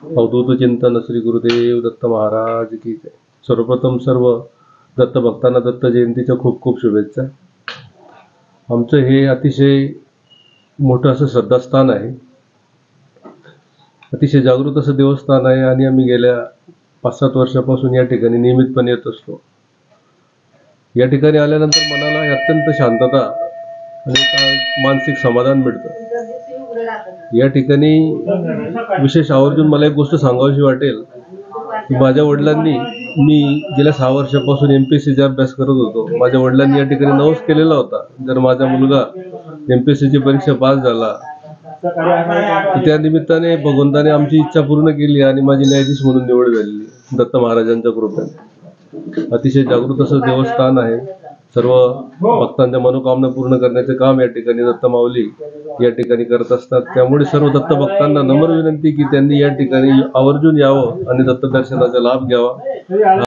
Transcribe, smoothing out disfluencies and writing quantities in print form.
अवधूत चिंतन श्री गुरुदेव दत्त महाराज की जय. सर्वप्रथम सर्व दत्त भक्तांना दत्त जयंतीच्या खूप खूप शुभेच्छा. आमचं हे अतिशय मोठं असं श्रद्धास्थान आहे, अतिशय जागृत असं देवस्थान आहे आणि आम्ही गेल्या 5-7 वर्षापासून या ठिकाणी नियमितपणे येत असतो. या ठिकाणी आल्यानंतर मनाला अत्यंत शांतता आणि मानसिक समाधान मिळतं. या ठिकाणी विशेष आवर्जून मला एक गोष्ट सांगावीशी वाटेल की माझ्या वडिलांनी, मी गेल्या 6 वर्षापासून MPSCचा अभ्यास करत होतो. माझ्या वडिलांनी या ठिकाणी नवस केलेला होता, जर माझा मुलगा MPSCची परीक्षा पास झाला तर त्या निमित्ताने भगवंताने आमची इच्छा पूर्ण केली आणि माझी न्यायाधीश म्हणून निवड झालेली दत्त महाराजांच्या कृपेने. अतिशय जागृत असं देवस्थान आहे. सर्व भक्तांच्या मनोकामना पूर्ण करण्याचे काम या ठिकाणी दत्त माऊली या ठिकाणी करत असतात. त्यामुळे सर्व दत्त भक्तांना नम्र विनंती की त्यांनी या ठिकाणी आवर्जून यावं आणि दत्त दर्शनाचा लाभ घ्यावा.